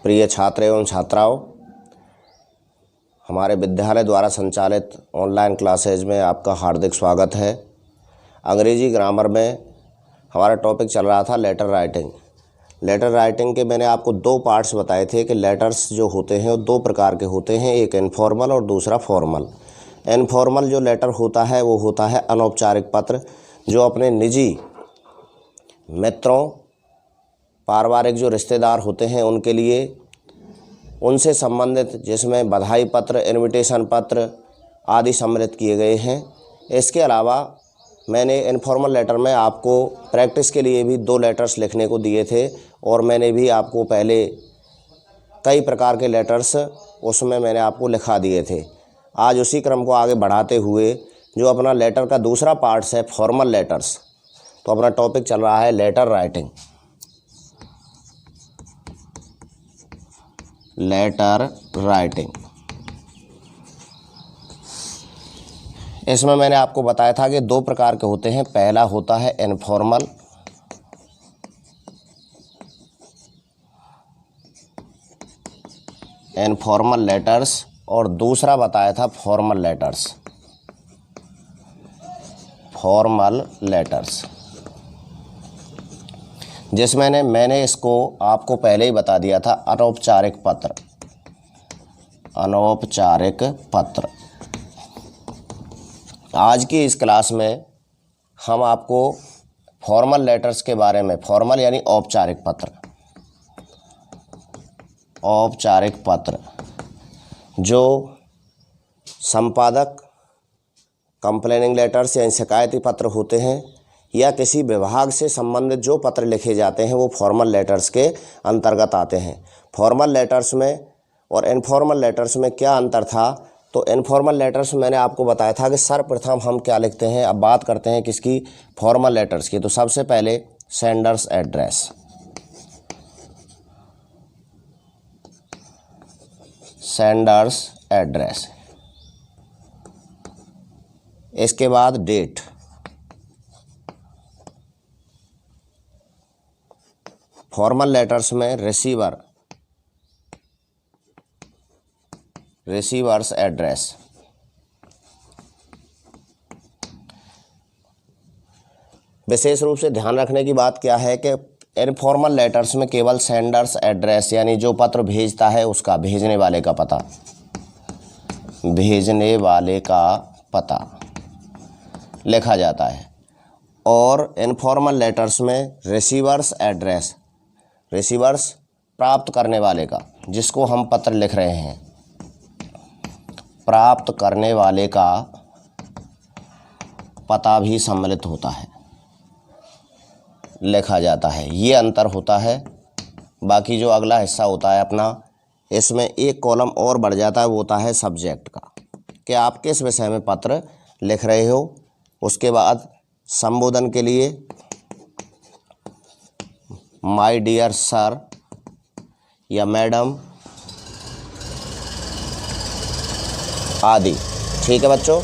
प्रिय छात्र एवं छात्राओं, हमारे विद्यालय द्वारा संचालित ऑनलाइन क्लासेज में आपका हार्दिक स्वागत है। अंग्रेजी ग्रामर में हमारा टॉपिक चल रहा था लेटर राइटिंग। लेटर राइटिंग के मैंने आपको दो पार्ट्स बताए थे कि लेटर्स जो होते हैं वो दो प्रकार के होते हैं, एक इनफॉर्मल और दूसरा फॉर्मल। इनफॉर्मल जो लेटर होता है वो होता है अनौपचारिक पत्र, जो अपने निजी मित्रों, पारिवारिक जो रिश्तेदार होते हैं उनके लिए, उनसे संबंधित, जिसमें बधाई पत्र, इनविटेशन पत्र आदि सम्मिलित किए गए हैं। इसके अलावा मैंने इनफॉर्मल लेटर में आपको प्रैक्टिस के लिए भी दो लेटर्स लिखने को दिए थे और मैंने भी आपको पहले कई प्रकार के लेटर्स उसमें मैंने आपको लिखा दिए थे। आज उसी क्रम को आगे बढ़ाते हुए जो अपना लेटर का दूसरा पार्ट्स है फॉर्मल लेटर्स, तो अपना टॉपिक चल रहा है लेटर राइटिंग। लेटर राइटिंग, इसमें मैंने आपको बताया था कि दो प्रकार के होते हैं। पहला होता है इनफॉर्मल, इनफॉर्मल लेटर्स, और दूसरा बताया था फॉर्मल लेटर्स, फॉर्मल लेटर्स, जिसमें मैंने इसको आपको पहले ही बता दिया था अनौपचारिक पत्र। अनौपचारिक पत्र। आज की इस क्लास में हम आपको फॉर्मल लेटर्स के बारे में, फॉर्मल यानी औपचारिक पत्र, औपचारिक पत्र जो संपादक, कंप्लेनिंग लेटर्स यानी शिकायती पत्र होते हैं, या किसी विभाग से संबंधित जो पत्र लिखे जाते हैं वो फॉर्मल लेटर्स के अंतर्गत आते हैं। फॉर्मल लेटर्स में और इनफॉर्मल लेटर्स में क्या अंतर था? तो इनफॉर्मल लेटर्स में मैंने आपको बताया था कि सर्वप्रथम हम क्या लिखते हैं। अब बात करते हैं किसकी? फॉर्मल लेटर्स की। तो सबसे पहले सेंडर्स एड्रेस, सेंडर्स एड्रेस, इसके बाद डेट, फॉर्मल लेटर्स में रिसीवर, रिसीवर्स एड्रेस, विशेष रूप से ध्यान रखने की बात क्या है कि इनफॉर्मल लेटर्स में केवल सेंडर्स एड्रेस यानी जो पत्र भेजता है उसका, भेजने वाले का पता, भेजने वाले का पता लिखा जाता है, और इनफॉर्मल लेटर्स में रिसीवर्स एड्रेस, रिसीवर्स प्राप्त करने वाले का, जिसको हम पत्र लिख रहे हैं, प्राप्त करने वाले का पता भी सम्मिलित होता है, लिखा जाता है। ये अंतर होता है। बाकी जो अगला हिस्सा होता है अपना, इसमें एक कॉलम और बढ़ जाता है, वो होता है सब्जेक्ट का, कि आप किस विषय में पत्र लिख रहे हो। उसके बाद संबोधन के लिए माय डियर सर या मैडम आदि। ठीक है बच्चों।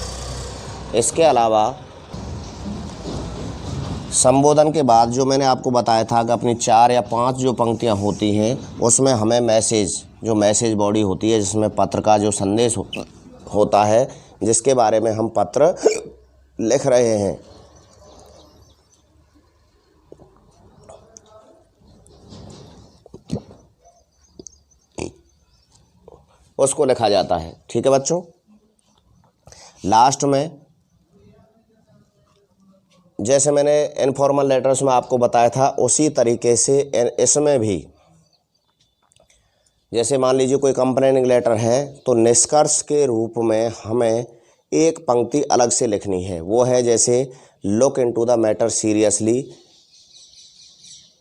इसके अलावा संबोधन के बाद जो मैंने आपको बताया था कि अपनी 4 या 5 जो पंक्तियां होती हैं उसमें हमें मैसेज, जो मैसेज बॉडी होती है जिसमें पत्र का जो संदेश होता है, जिसके बारे में हम पत्र लिख रहे हैं, उसको लिखा जाता है। ठीक है बच्चों। लास्ट में जैसे मैंने इनफॉर्मल लेटर्स में आपको बताया था उसी तरीके से इसमें भी, जैसे मान लीजिए कोई कंप्लेनिंग लेटर है तो निष्कर्ष के रूप में हमें एक पंक्ति अलग से लिखनी है। वो है जैसे look into the matter seriously,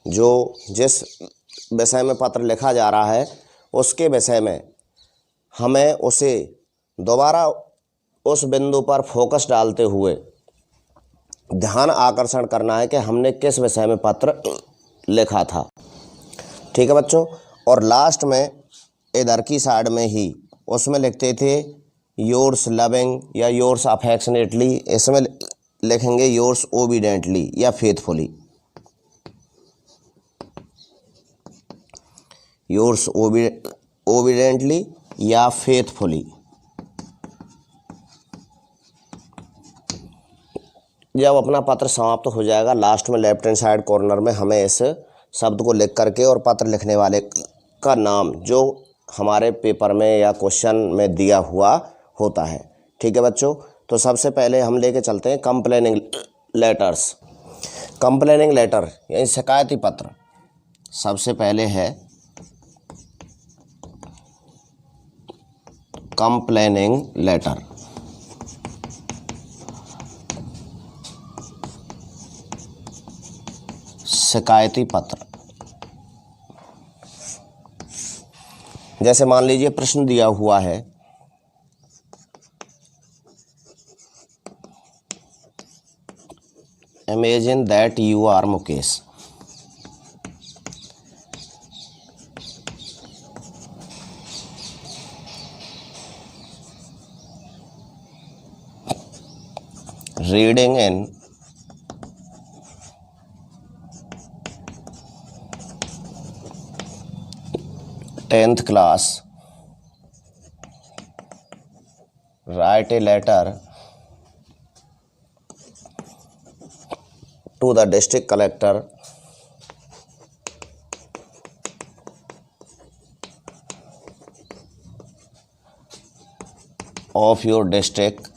जो जिस विषय में पत्र लिखा जा रहा है उसके विषय में हमें उसे दोबारा उस बिंदु पर फोकस डालते हुए ध्यान आकर्षण करना है कि हमने किस विषय में पत्र लिखा था। ठीक है बच्चों। और लास्ट में इधर की साइड में ही उसमें लिखते थे योर्स लविंग या योर्स अफेक्शनेटली, इसमें लिखेंगे योर्स ओबीडेंटली या फेथफुली। योर्स ओबिडेंटली या फेथफुली। जब अपना पत्र समाप्त हो जाएगा, लास्ट में लेफ्ट हैंड साइड कॉर्नर में हमें इस शब्द को लिख करके और पत्र लिखने वाले का नाम जो हमारे पेपर में या क्वेश्चन में दिया हुआ होता है। ठीक है बच्चों, तो सबसे पहले हम लेके चलते हैं कंप्लेनिंग लेटर्स। कंप्लेनिंग लेटर यानी शिकायती पत्र। सबसे पहले है कंप्लेनिंग लेटर। शिकायती पत्र। जैसे मान लीजिए प्रश्न दिया हुआ है, imagine that you are Mukesh. Reading in 10th class, write a letter to the district collector of your district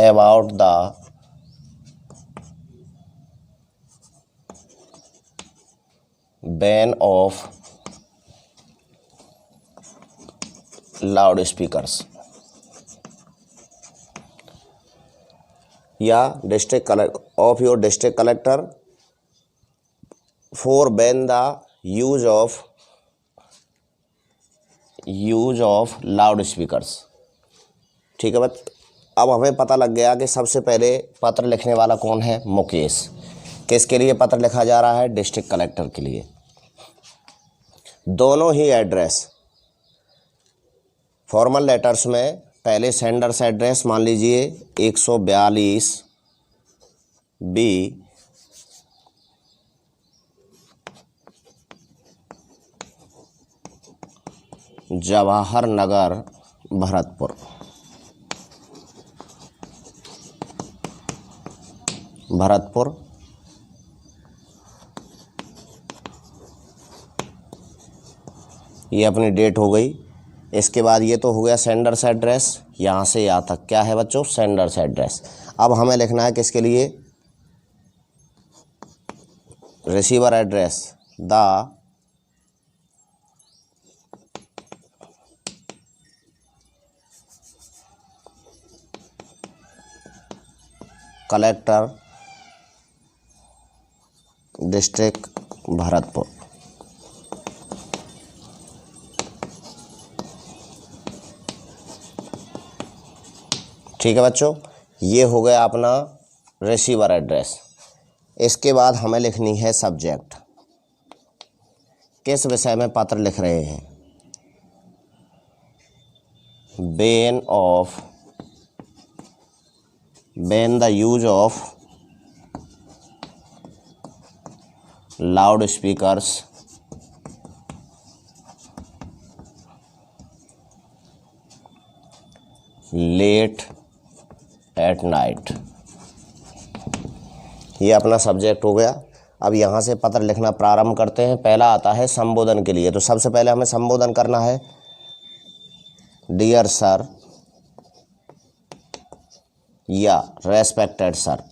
about the ban of loudspeakers, या district of your district collector for ban the use of loud speakers. ठीक है बस, अब हमें पता लग गया कि सबसे पहले पत्र लिखने वाला कौन है, मुकेश। किसके लिए पत्र लिखा जा रहा है, डिस्ट्रिक्ट कलेक्टर के लिए। दोनों ही एड्रेस फॉर्मल लेटर्स में पहले सेंडर्स एड्रेस मान लीजिए 142 बी जवाहर नगर भरतपुर। ये अपनी डेट हो गई। इसके बाद ये तो हो गया सेंडर्स एड्रेस, यहाँ से यहाँ तक क्या है बच्चों, सेंडर्स एड्रेस। अब हमें लिखना है किसके लिए, receiver address. The collector district Bharatpur. ठीक है बच्चों, ये हो गया अपना रिसीवर एड्रेस। इसके बाद हमें लिखनी है सब्जेक्ट। किस विषय में पत्र लिख रहे हैं, ban the use of loud speakers late at night. ये अपना सब्जेक्ट हो गया। अब यहाँ से पत्र लिखना प्रारंभ करते हैं। पहला आता है संबोधन के लिए, तो सबसे पहले हमें संबोधन करना है, डियर सर या रेस्पेक्टेड सर।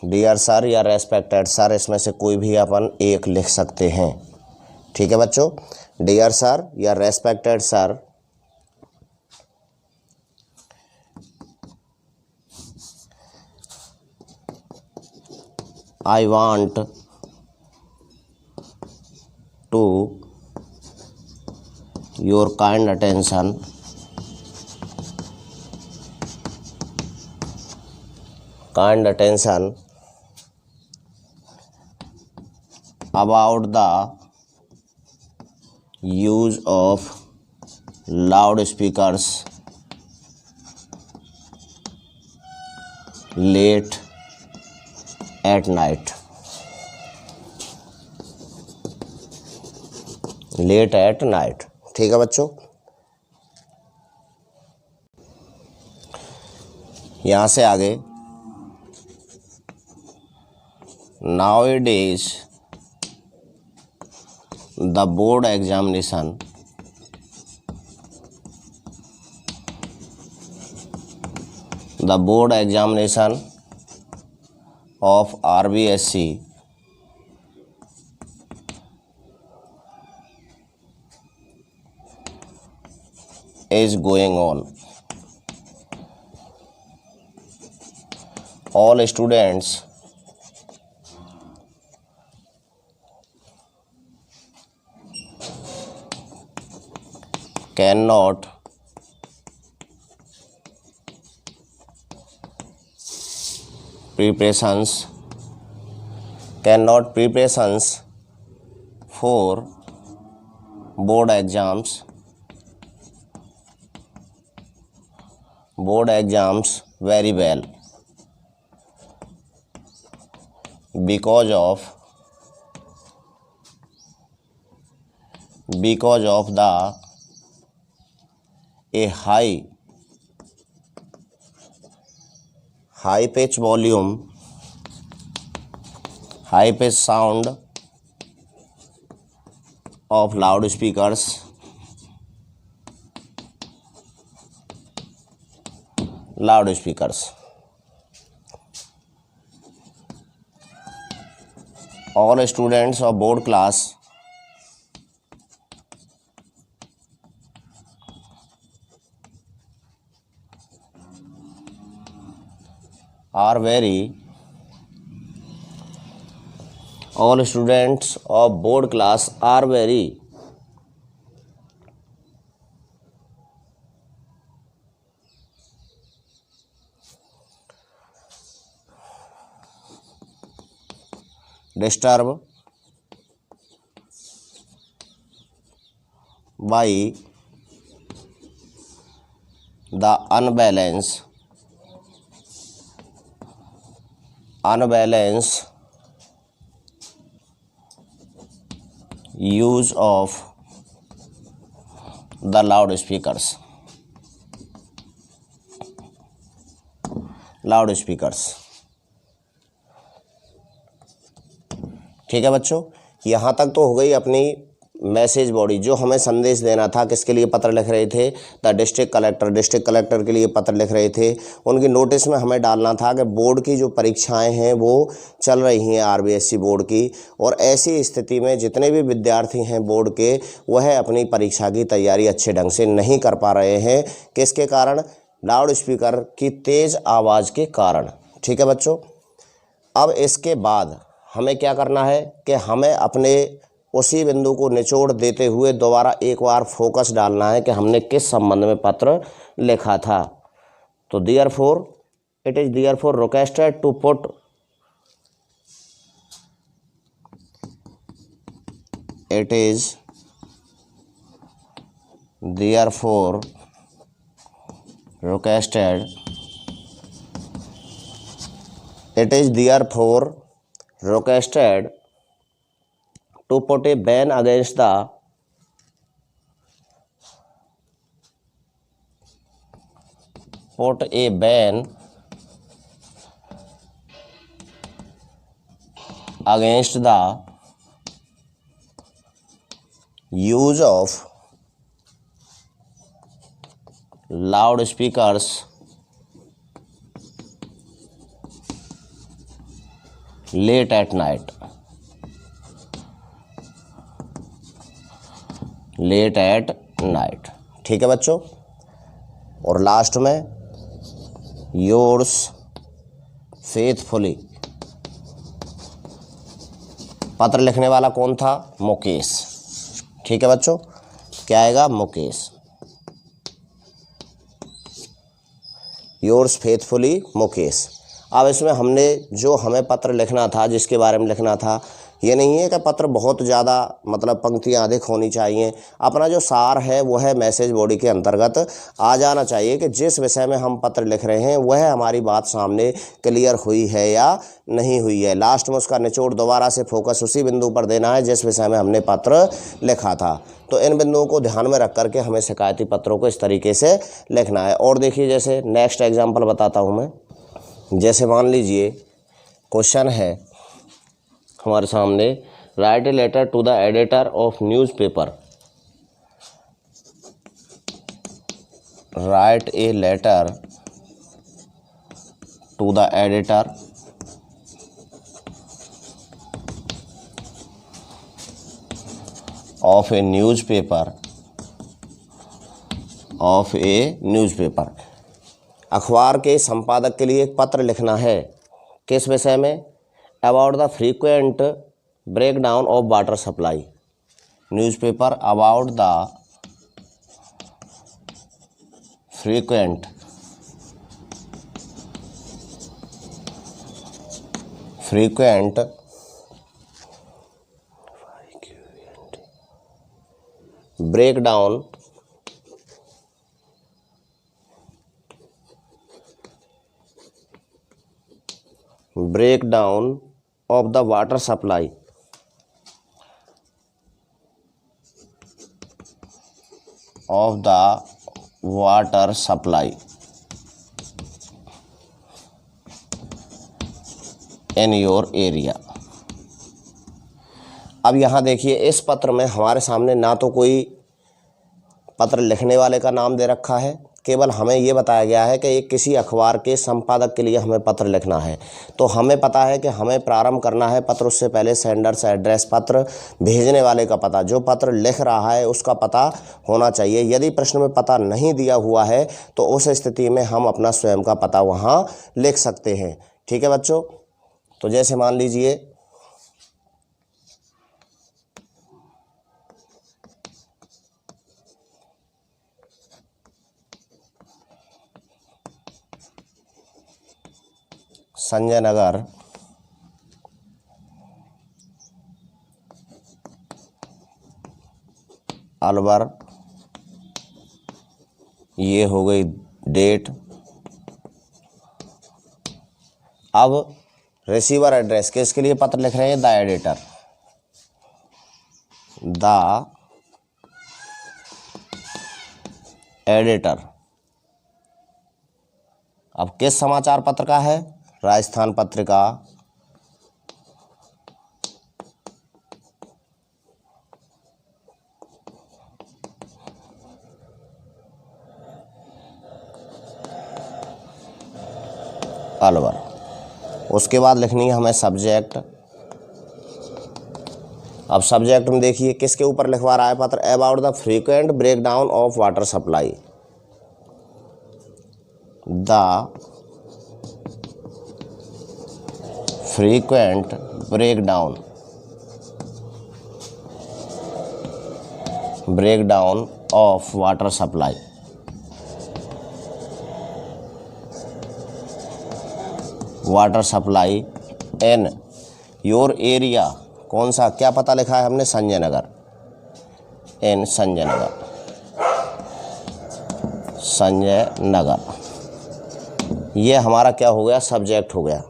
डियर सर या रेस्पेक्टेड सर, इसमें से कोई भी अपन एक लिख सकते हैं। ठीक है बच्चों, डियर सर या respected sir, I want to your kind attention about the use of loud speakers late at night, late at night. ठीक है बच्चों, यहाँ से आगे, nowadays the board examination of RBSC is going on. All students cannot preparations for board exams very well because of the a high pitch volume, high pitch sound of loudspeakers, all students of board class are very, all students of board class are very disturbed by the unbalanced use of the loudspeakers। ठीक है बच्चों, यहाँ तक तो हो गई अपनी message body, जो हमें संदेश देना था। किसके लिए पत्र लिख रहे थे? द डिस्ट्रिक्ट कलेक्टर के लिए पत्र लिख रहे थे। उनकी नोटिस में हमें डालना था कि बोर्ड की जो परीक्षाएं हैं वो चल रही हैं आरबीएससी बोर्ड की, और ऐसी स्थिति में जितने भी विद्यार्थी हैं बोर्ड के, वह अपनी परीक्षा की तैयारी अच्छे ढंग से नहीं कर पा रहे हैं। किसके कारण? लाउड स्पीकर की तेज़ आवाज़ के कारण। ठीक है बच्चों, अब इसके बाद हमें क्या करना है कि हमें अपने उसी बिंदु को निचोड़ देते हुए दोबारा एक बार फोकस डालना है कि हमने किस संबंध में पत्र लिखा था। तो therefore it is therefore requested to put it is therefore requested to put a ban against the use of loudspeakers late at night। ठीक है बच्चों, और लास्ट में योर्स फेथफुली। पत्र लिखने वाला कौन था? मुकेश। ठीक है बच्चों, क्या आएगा? मुकेश। Yours faithfully Mukesh. अब इसमें हमने जो हमें पत्र लिखना था, जिसके बारे में लिखना था ये नहीं है कि पत्र बहुत ज़्यादा मतलब पंक्तियाँ अधिक होनी चाहिए। अपना जो सार है वो है मैसेज बॉडी के अंतर्गत आ जाना चाहिए कि जिस विषय में हम पत्र लिख रहे हैं वह हमारी बात सामने क्लियर हुई है या नहीं हुई है। लास्ट में उसका निचोड़ दोबारा से फोकस उसी बिंदु पर देना है जिस विषय में हमने पत्र लिखा था। तो इन बिंदुओं को ध्यान में रख करके हमें शिकायती पत्रों को इस तरीके से लिखना है। और देखिए, जैसे नेक्स्ट एग्जाम्पल बताता हूँ मैं। जैसे मान लीजिए क्वेश्चन है हमारे सामने, write a letter to the editor of newspaper. Write a letter to the editor of a newspaper, of a newspaper. अखबार के संपादक के लिए एक पत्र लिखना है। किस विषय में? About the frequent breakdown of water supply. Newspaper about the frequent breakdown of the water supply in your area. अब यहाँ देखिए, इस पत्र में हमारे सामने ना तो कोई पत्र लिखने वाले का नाम दे रखा है, केवल हमें ये बताया गया है कि एक किसी अखबार के संपादक के लिए हमें पत्र लिखना है। तो हमें पता है कि हमें प्रारंभ करना है पत्र, उससे पहले सेंडर्स एड्रेस, पत्र भेजने वाले का पता, जो पत्र लिख रहा है उसका पता होना चाहिए। यदि प्रश्न में पता नहीं दिया हुआ है तो उस स्थिति में हम अपना स्वयं का पता वहाँ लिख सकते हैं। ठीक है बच्चों। तो जैसे मान लीजिए संजय नगर अलवर, ये हो गई डेट। अब रिसीवर एड्रेस, किसके लिए पत्र लिख रहे हैं? The editor, the editor. अब किस समाचार पत्र का है? राजस्थान पत्रिका, अलवर। उसके बाद लिखनी है हमें सब्जेक्ट। अब सब्जेक्ट में देखिए किसके ऊपर लिखवा रहा है पत्र? About the frequent breakdown of water supply, the frequent breakdown of water supply. In your area. कौन सा, क्या पता लिखा है हमने? संजय नगर, इन संजय नगर। ये हमारा क्या हो गया? सब्जेक्ट हो गया।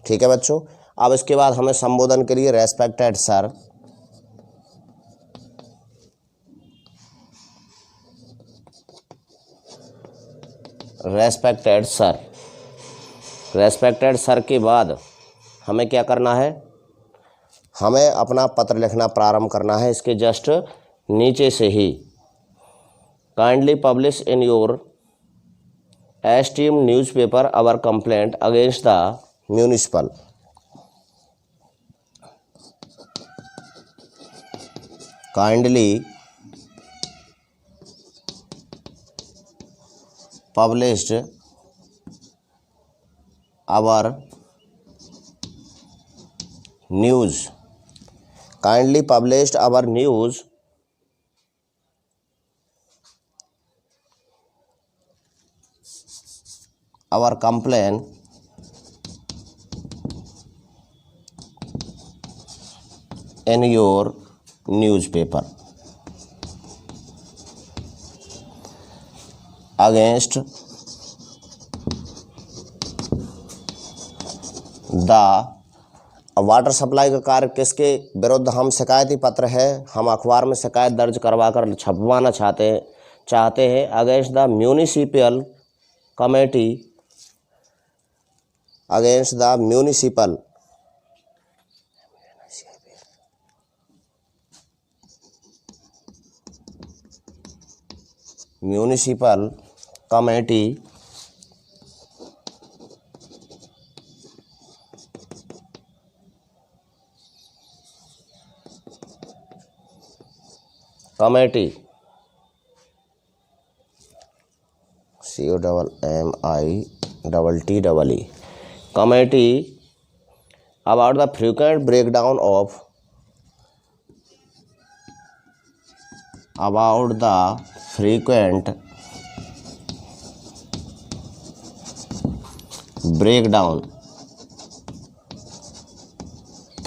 ठीक है बच्चों। अब इसके बाद हमें संबोधन के लिए रेस्पेक्टेड सर, रेस्पेक्टेड सर के बाद हमें क्या करना है? हमें अपना पत्र लिखना प्रारंभ करना है। इसके जस्ट नीचे से ही, kindly publish in your esteemed newspaper our complaint against the municipal. Kindly published our news, kindly published our news our complaint in your newspaper against the water supply का कार्य किसके विरुद्ध हम शिकायती पत्र है, हम अखबार में शिकायत दर्ज करवा कर छपवाना चाहते हैं against the municipal committee, against the municipal committee COMMITTEE committee about the frequent breakdown of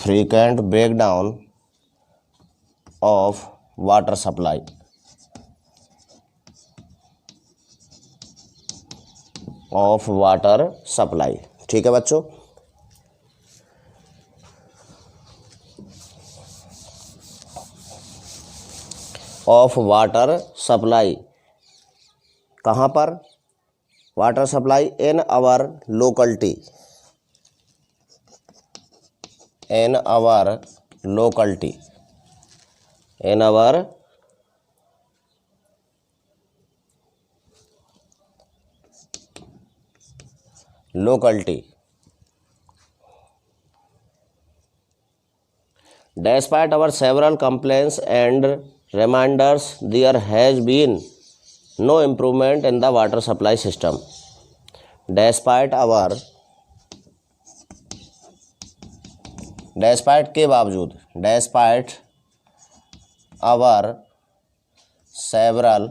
frequent breakdown of water supply ठीक है बच्चों। ऑफ वाटर सप्लाई कहाँ पर, water supply in our locality, Despite our several complaints and reminders, there has been no improvement in the water supply system. Despite के बावजूद, despite our several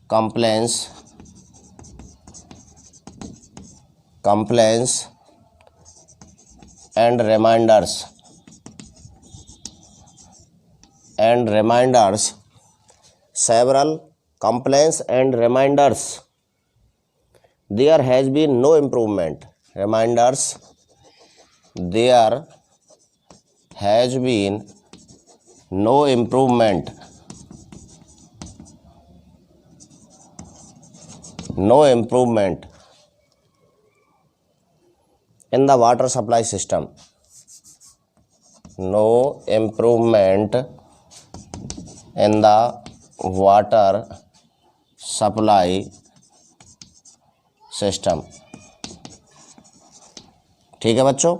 complaints and reminders, several complaints and reminders, there has been no improvement. Reminders, there has been no improvement. In the water supply system. No improvement in the water supply system. ठीक है बच्चों,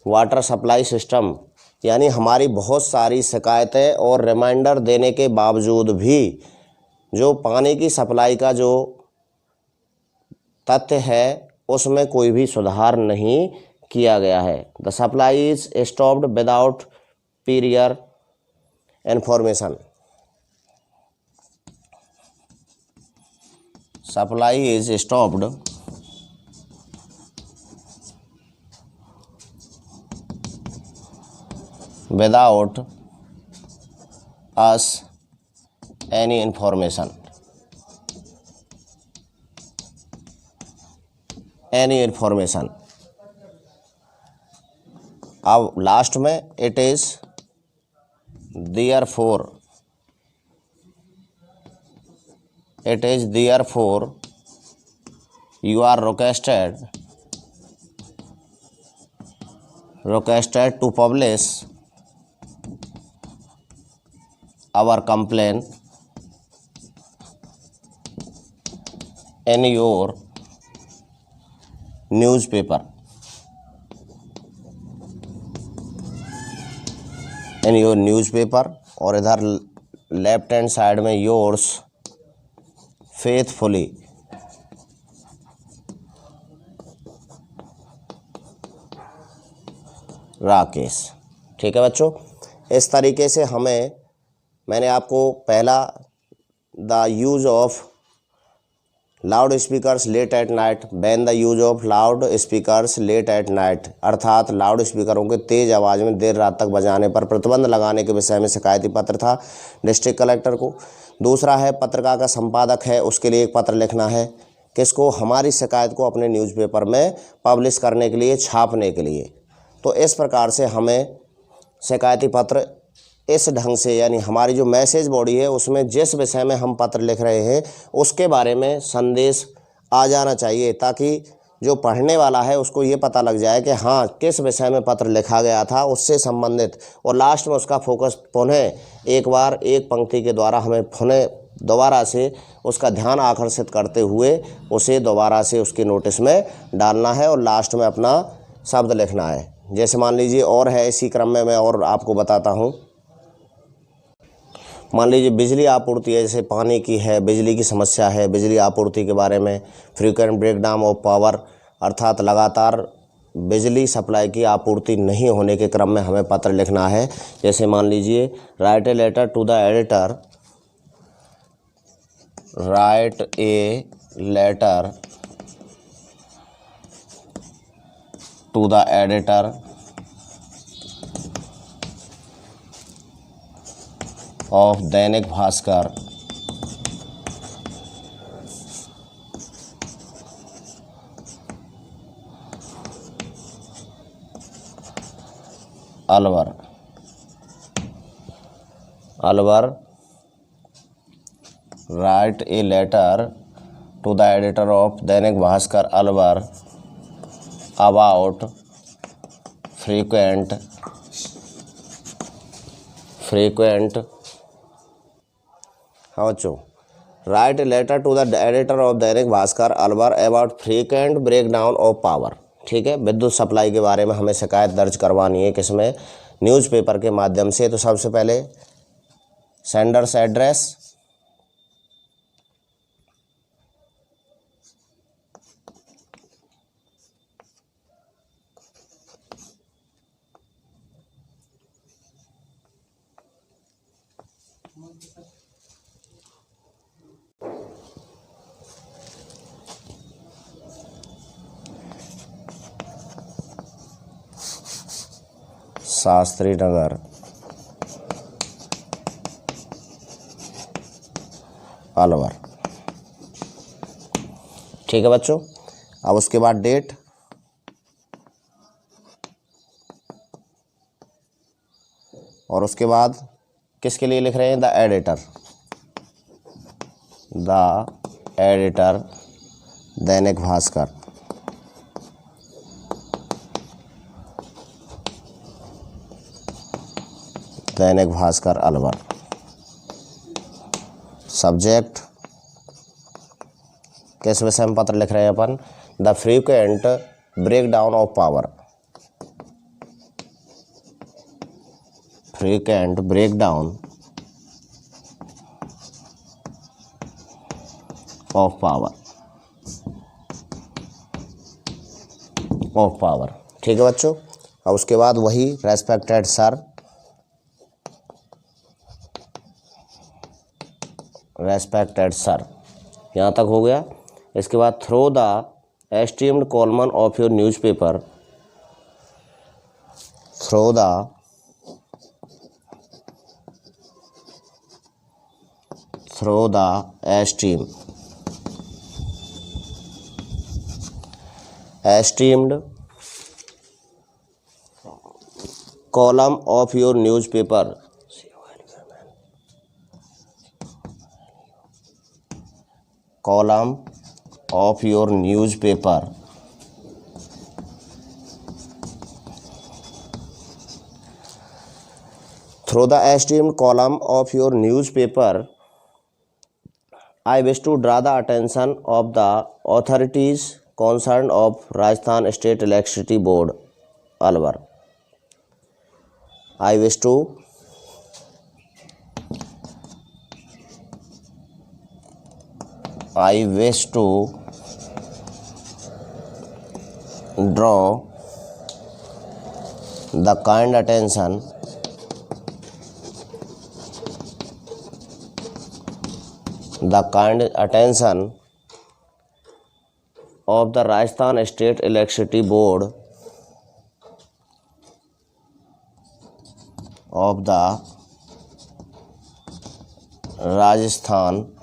water supply system यानी हमारी बहुत सारी शिकायतें और reminder देने के बावजूद भी जो पानी की सप्लाई का जो तथ्य है उसमें कोई भी सुधार नहीं किया गया है। The supply is stopped without prior information. Supply is stopped without us any information. अब लास्ट में it is therefore you are requested to publish our complain in your newspaper. और इधर लेफ्ट हैंड साइड में yours faithfully Rakesh. ठीक है बच्चों, इस तरीके से मैंने आपको पहला the use of loud speakers late at night, ban the use of loud speakers late at night, अर्थात लाउड स्पीकरों के तेज़ आवाज़ में देर रात तक बजाने पर प्रतिबंध लगाने के विषय में शिकायती पत्र था डिस्ट्रिक्ट कलेक्टर को। दूसरा है पत्रिका का संपादक है उसके लिए एक पत्र लिखना है, किसको, हमारी शिकायत को अपने न्यूज़पेपर में पब्लिश करने के लिए, छापने के लिए। तो इस प्रकार से हमें शिकायती पत्र इस ढंग से, यानी हमारी जो मैसेज बॉडी है उसमें जिस विषय में हम पत्र लिख रहे हैं उसके बारे में संदेश आ जाना चाहिए, ताकि जो पढ़ने वाला है उसको ये पता लग जाए कि हाँ किस विषय में पत्र लिखा गया था उससे संबंधित, और लास्ट में उसका फोकस पुनः एक बार एक पंक्ति के द्वारा हमें पुनः दोबारा से उसका ध्यान आकर्षित करते हुए उसे दोबारा से उसके नोटिस में डालना है और लास्ट में अपना शब्द लिखना है। जैसे मान लीजिए और है, इसी क्रम में मैं और आपको बताता हूँ। मान लीजिए बिजली आपूर्ति है, जैसे पानी की है, बिजली की समस्या है, बिजली आपूर्ति के बारे में, फ्रीक्वेंट ब्रेकडाउन ऑफ पावर, अर्थात लगातार बिजली सप्लाई की आपूर्ति नहीं होने के क्रम में हमें पत्र लिखना है। जैसे मान लीजिए write a letter to the editor, write a letter to the editor of Dainik Bhaskar Alwar, write a letter to the editor of Dainik Bhaskar Alwar about frequent हाँ बच्चों, write a letter to the editor of Dainik Bhaskar Alwar about frequent breakdown of power. ठीक है, विद्युत supply के बारे में हमें शिकायत दर्ज करवानी है, किसमें, न्यूज़पेपर के माध्यम से। तो सबसे पहले सेंडर्स एड्रेस, शास्त्री नगर अलवर। ठीक है बच्चों, अब उसके बाद डेट, और उसके बाद किसके लिए लिख रहे हैं, the editor Dainik Bhaskar, Dainik Bhaskar Alwar. Subject, किस विषय में पत्र लिख रहे हैं अपन, the frequent breakdown of power, frequent breakdown of power. ठीक है बच्चों, अब उसके बाद वही रेस्पेक्टेड सर, यहाँ तक हो गया। इसके बाद through the esteemed column of your newspaper, through the esteemed column of your newspaper, column of your newspaper through the esteemed column of your newspaper I wish to draw the attention of the authorities concerned of Rajasthan State Electricity Board Alwar. I wish to draw the kind attention of the Rajasthan State Electricity Board of the Rajasthan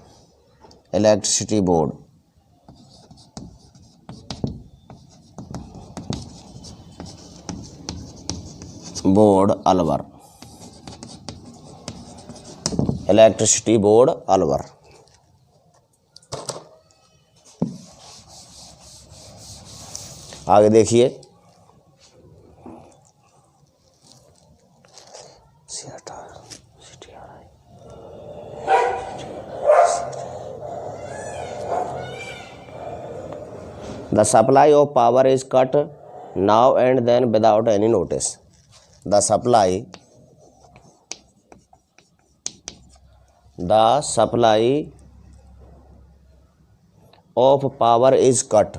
Electricity Board Alwar, electricity board Alwar. आगे देखिए, the supply of power is cut now and then without any notice. The supply of power is cut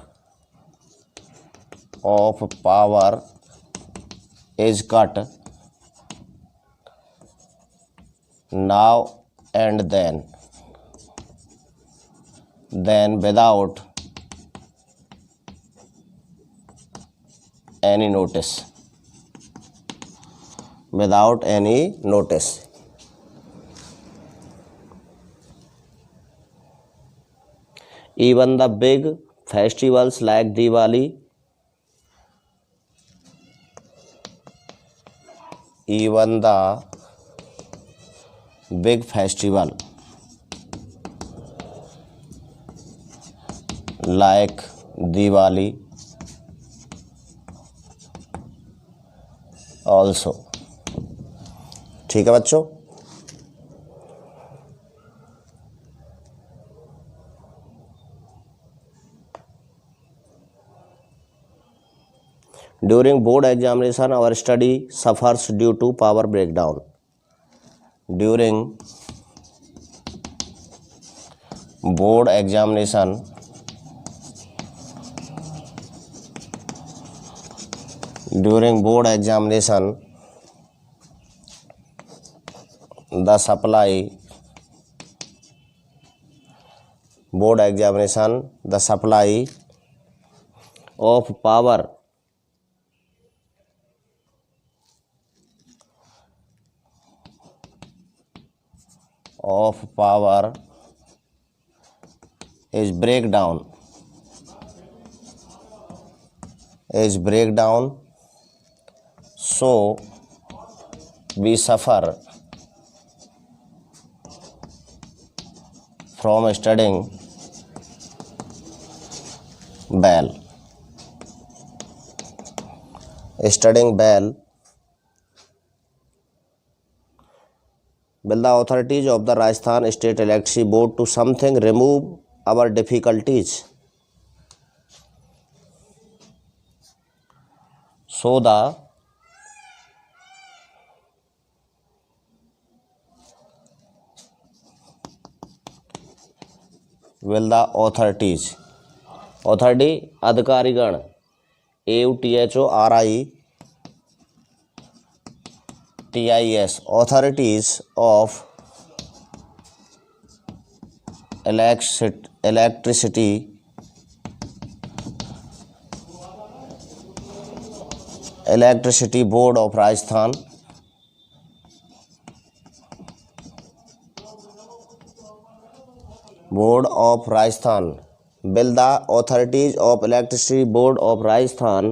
now and then without any notice, even the big festivals like Diwali, also। ठीक है बच्चों, during board examination our study suffers due to power breakdown. During board examination the supply of power is breakdown so we suffer from studying bell will the authorities of the Rajasthan State Electricity Board to something remove our difficulties, so the will the authorities authority अधिकारीगण AUTHORITIES authorities of electricity board of Rajasthan will the authorities of electricity board of Rajasthan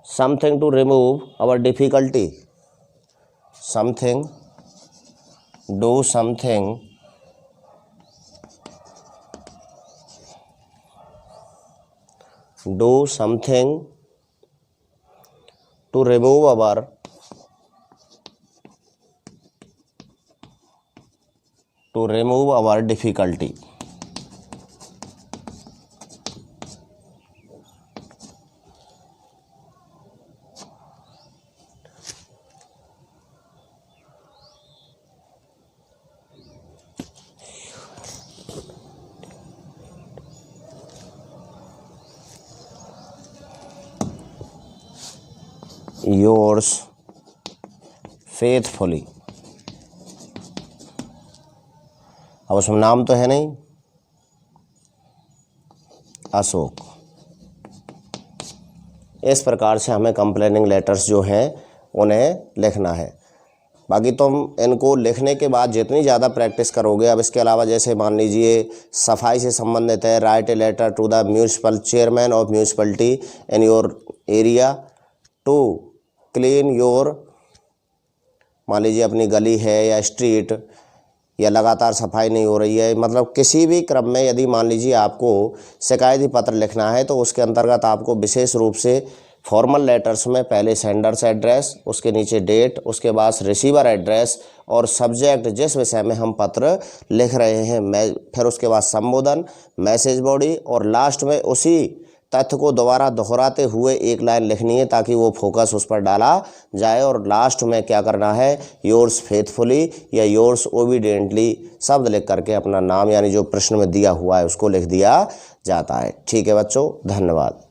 something to remove our difficulty, do something to remove our difficulty। yours faithfully। अब उसमें नाम तो है नहीं, अशोक। इस प्रकार से हमें कंप्लेनिंग लेटर्स जो हैं उन्हें लिखना है। बाकी तुम इनको लिखने के बाद जितनी ज़्यादा प्रैक्टिस करोगे, अब इसके अलावा जैसे मान लीजिए सफाई से संबंधित है, write a letter to the municipal chairman of municipality in your area to clean your, मान लीजिए अपनी गली है या स्ट्रीट, या लगातार सफाई नहीं हो रही है, मतलब किसी भी क्रम में यदि मान लीजिए आपको शिकायती पत्र लिखना है तो उसके अंतर्गत आपको विशेष रूप से फॉर्मल लेटर्स में पहले सेंडर्स एड्रेस, उसके नीचे डेट, उसके बाद रिसीवर एड्रेस और सब्जेक्ट जिस विषय में हम पत्र लिख रहे हैं, फिर उसके बाद संबोधन, मैसेज बॉडी और लास्ट में उसी तथ्य को दोबारा दोहराते हुए एक लाइन लिखनी है ताकि वो फोकस उस पर डाला जाए। और लास्ट में क्या करना है, योर्स फेथफुली या योर्स ओबीडियंटली शब्द लिख करके अपना नाम यानी जो प्रश्न में दिया हुआ है उसको लिख दिया जाता है। ठीक है बच्चों, धन्यवाद।